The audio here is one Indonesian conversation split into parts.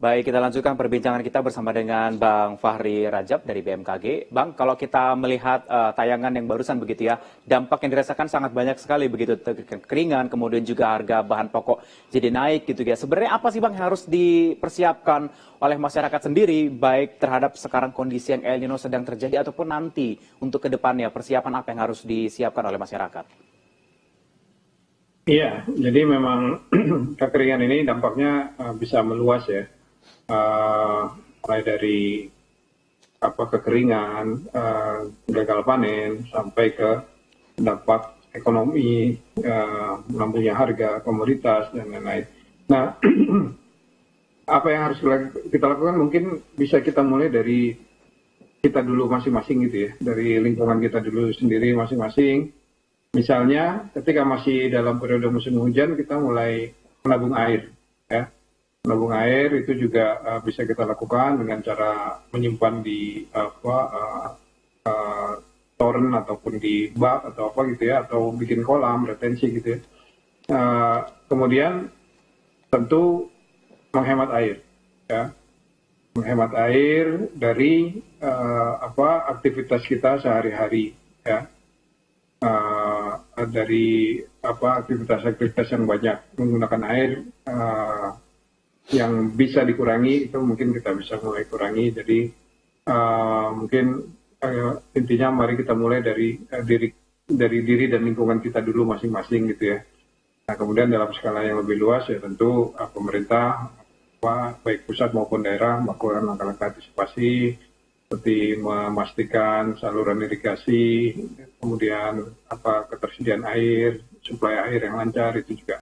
Baik, kita lanjutkan perbincangan kita bersama dengan Bang Fahri Rajab dari BMKG. Bang, kalau kita melihat tayangan yang barusan begitu ya, dampak yang dirasakan sangat banyak sekali begitu, kekeringan, kemudian juga harga bahan pokok jadi naik gitu ya. Sebenarnya apa sih Bang yang harus dipersiapkan oleh masyarakat sendiri, baik terhadap sekarang kondisi yang El Nino sedang terjadi ataupun nanti untuk ke depannya, persiapan apa yang harus disiapkan oleh masyarakat? Iya, jadi memang kekeringan ini dampaknya bisa meluas ya. Eh, Mulai dari kekeringan, gagal panen, sampai ke dampak ekonomi, melambungnya harga komoditas dan lain-lain. Nah, apa yang harus kita lakukan mungkin bisa kita mulai dari kita dulu masing-masing gitu ya, dari lingkungan kita dulu sendiri masing-masing. Misalnya ketika masih dalam periode musim hujan kita mulai menabung air, ya. Menabung air itu juga bisa kita lakukan dengan cara menyimpan di toren ataupun di bak atau apa gitu ya, atau bikin kolam retensi gitu ya. Kemudian tentu menghemat air, ya. Menghemat air dari aktivitas kita sehari-hari, ya. Dari aktivitas-aktivitas yang banyak menggunakan air yang bisa dikurangi itu mungkin kita bisa mulai kurangi. Jadi mungkin intinya mari kita mulai dari diri dan lingkungan kita dulu masing-masing gitu ya. Nah kemudian dalam skala yang lebih luas ya tentu pemerintah baik pusat maupun daerah melakukan langkah-langkah antisipasi seperti memastikan saluran irigasi, kemudian ketersediaan air, suplai air yang lancar itu juga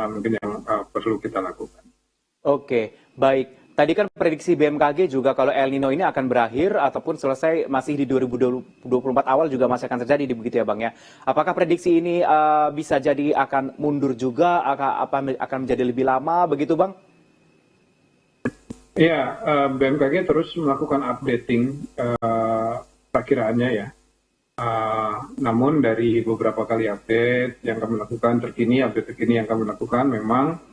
mungkin yang perlu kita lakukan. Oke, baik. Tadi kan prediksi BMKG juga kalau El Nino ini akan berakhir ataupun selesai masih di 2024 awal juga masih akan terjadi begitu ya Bang ya. Apakah prediksi ini bisa jadi akan mundur juga, akan menjadi lebih lama begitu Bang? Iya, BMKG terus melakukan updating perakiraannya ya. Namun dari beberapa kali update yang kami lakukan update terkini yang kami lakukan memang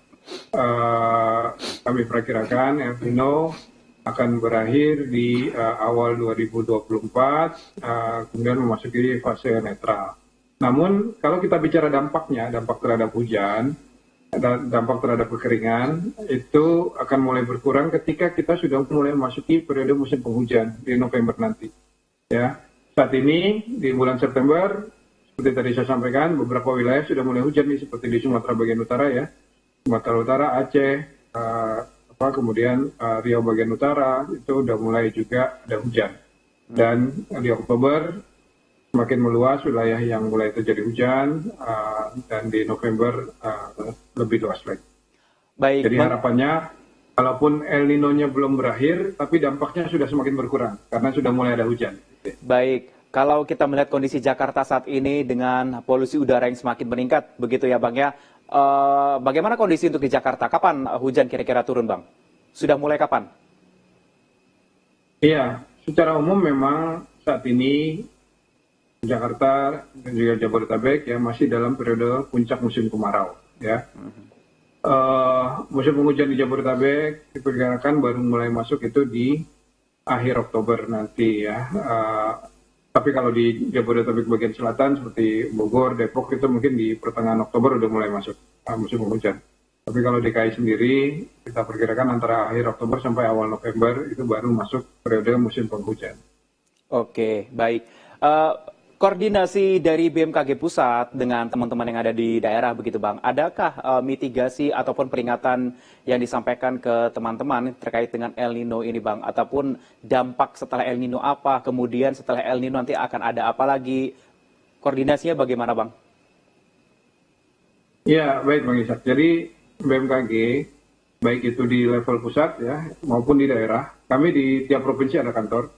kami perkirakan El Nino akan berakhir di awal 2024, kemudian memasuki fase netral. Namun kalau kita bicara dampaknya, dampak terhadap hujan, dampak terhadap kekeringan itu akan mulai berkurang ketika kita sudah mulai memasuki periode musim penghujan di November nanti. Ya, saat ini di bulan September, seperti tadi saya sampaikan, beberapa wilayah sudah mulai hujan nih, seperti di Sumatera bagian utara ya, Sumatera Utara, Aceh, kemudian Riau bagian utara itu udah mulai juga ada hujan. Dan di Oktober semakin meluas wilayah yang mulai terjadi hujan dan di November lebih luas lagi. Baik. Jadi harapannya walaupun El Nino-nya belum berakhir, tapi dampaknya sudah semakin berkurang karena sudah mulai ada hujan. Baik. Kalau kita melihat kondisi Jakarta saat ini dengan polusi udara yang semakin meningkat, begitu ya Bang ya, bagaimana kondisi untuk di Jakarta? Kapan hujan kira-kira turun Bang? Sudah mulai kapan? Iya, secara umum memang saat ini Jakarta dan juga Jabodetabek ya masih dalam periode puncak musim kemarau ya. Musim penghujan di Jabodetabek diperkirakan baru mulai masuk itu di akhir Oktober nanti ya. Tapi kalau di Jabodetabek bagian selatan seperti Bogor, Depok itu mungkin di pertengahan Oktober udah mulai masuk musim penghujan. Tapi kalau DKI sendiri kita perkirakan antara akhir Oktober sampai awal November itu baru masuk periode musim penghujan. Oke, baik. Koordinasi dari BMKG Pusat dengan teman-teman yang ada di daerah begitu Bang, adakah mitigasi ataupun peringatan yang disampaikan ke teman-teman terkait dengan El Nino ini Bang? Ataupun dampak setelah El Nino apa, kemudian setelah El Nino nanti akan ada apa lagi? Koordinasinya bagaimana Bang? Ya, baik Bang Ishak. Jadi BMKG, baik itu di level pusat ya maupun di daerah, kami di tiap provinsi ada kantor.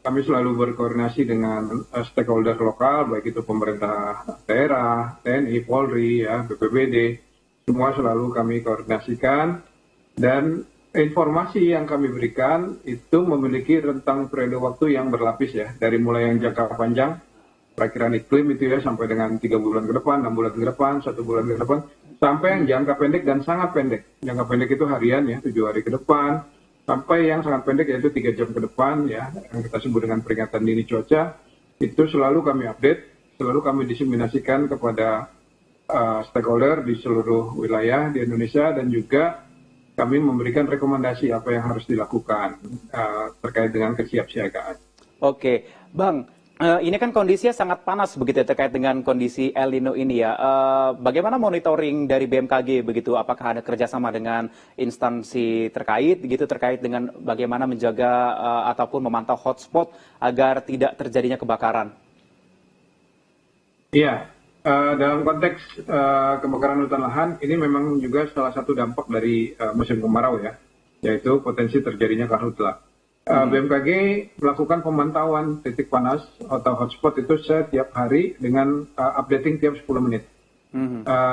Kami selalu berkoordinasi dengan stakeholder lokal, baik itu pemerintah daerah, TNI, Polri, ya, BPBD, semua selalu kami koordinasikan dan informasi yang kami berikan itu memiliki rentang periode waktu yang berlapis ya, dari mulai yang jangka panjang, perakiraan iklim itu ya sampai dengan 3 bulan ke depan, 6 bulan ke depan, 1 bulan ke depan, sampai yang jangka pendek dan sangat pendek. Jangka pendek itu harian ya, 7 hari ke depan, sampai yang sangat pendek yaitu 3 jam ke depan ya, yang kita sebut dengan peringatan dini cuaca. Itu selalu kami update, selalu kami diseminasikan kepada stakeholder di seluruh wilayah di Indonesia, dan juga kami memberikan rekomendasi apa yang harus dilakukan terkait dengan kesiapsiagaan. Oke, Bang, ini kan kondisinya sangat panas begitu ya, terkait dengan kondisi El Nino ini ya. Bagaimana monitoring dari BMKG begitu? Apakah ada kerjasama dengan instansi terkait gitu, terkait dengan bagaimana menjaga ataupun memantau hotspot agar tidak terjadinya kebakaran? Iya, dalam konteks kebakaran hutan lahan, ini memang juga salah satu dampak dari musim kemarau ya, yaitu potensi terjadinya karhutla. BMKG melakukan pemantauan titik panas atau hotspot itu setiap hari dengan updating tiap 10 menit.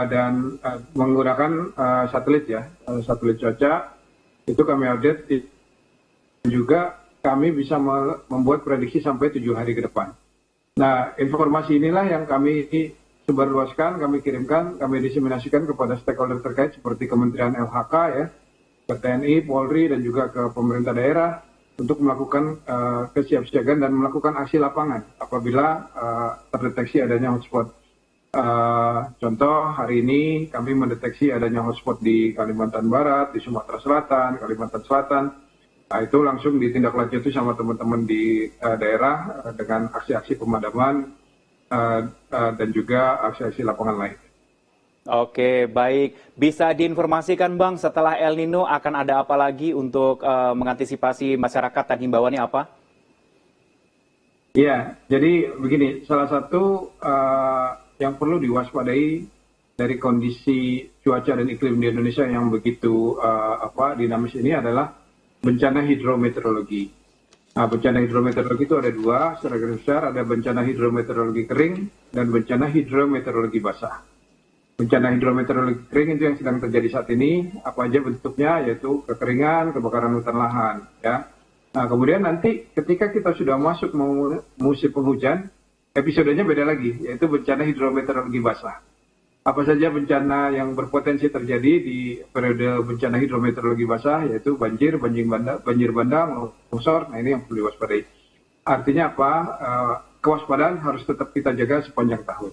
Dan menggunakan satelit ya, satelit cuaca, itu kami update, juga kami bisa membuat prediksi sampai 7 hari ke depan. Nah, informasi inilah yang kami sebarluaskan, kami kirimkan, kami diseminasikan kepada stakeholder terkait seperti Kementerian LHK ya, ke TNI, Polri, dan juga ke pemerintah daerah untuk melakukan kesiapsiagaan dan melakukan aksi lapangan apabila terdeteksi adanya hotspot. Contoh, hari ini kami mendeteksi adanya hotspot di Kalimantan Barat, di Sumatera Selatan, Kalimantan Selatan. Nah, itu langsung ditindaklanjuti sama teman-teman di daerah dengan aksi-aksi pemadaman dan juga aksi-aksi lapangan lain. Oke, baik. Bisa diinformasikan Bang, setelah El Nino akan ada apa lagi untuk mengantisipasi masyarakat dan himbauannya apa? Iya, jadi begini, salah satu yang perlu diwaspadai dari kondisi cuaca dan iklim di Indonesia yang begitu dinamis ini adalah bencana hidrometeorologi. Nah, bencana hidrometeorologi itu ada dua secara garis besar, ada bencana hidrometeorologi kering dan bencana hidrometeorologi basah. Bencana hidrometeorologi kering itu yang sedang terjadi saat ini, apa aja bentuknya, yaitu kekeringan, kebakaran hutan lahan. Ya. Nah, kemudian nanti ketika kita sudah masuk musim penghujan, episodenya beda lagi, yaitu bencana hidrometeorologi basah. Apa saja bencana yang berpotensi terjadi di periode bencana hidrometeorologi basah, yaitu banjir bandang, longsor. Nah, ini yang perlu diwaspadai. Artinya apa? Kewaspadaan harus tetap kita jaga sepanjang tahun.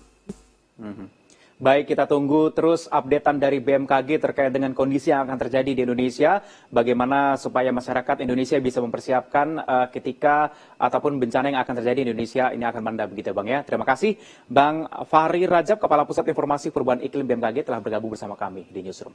Baik, kita tunggu terus updatean dari BMKG terkait dengan kondisi yang akan terjadi di Indonesia, bagaimana supaya masyarakat Indonesia bisa mempersiapkan ketika ataupun bencana yang akan terjadi di Indonesia ini akan melanda begitu Bang ya. Terima kasih Bang Fahri Rajab, Kepala Pusat Informasi Perubahan Iklim BMKG telah bergabung bersama kami di Newsroom.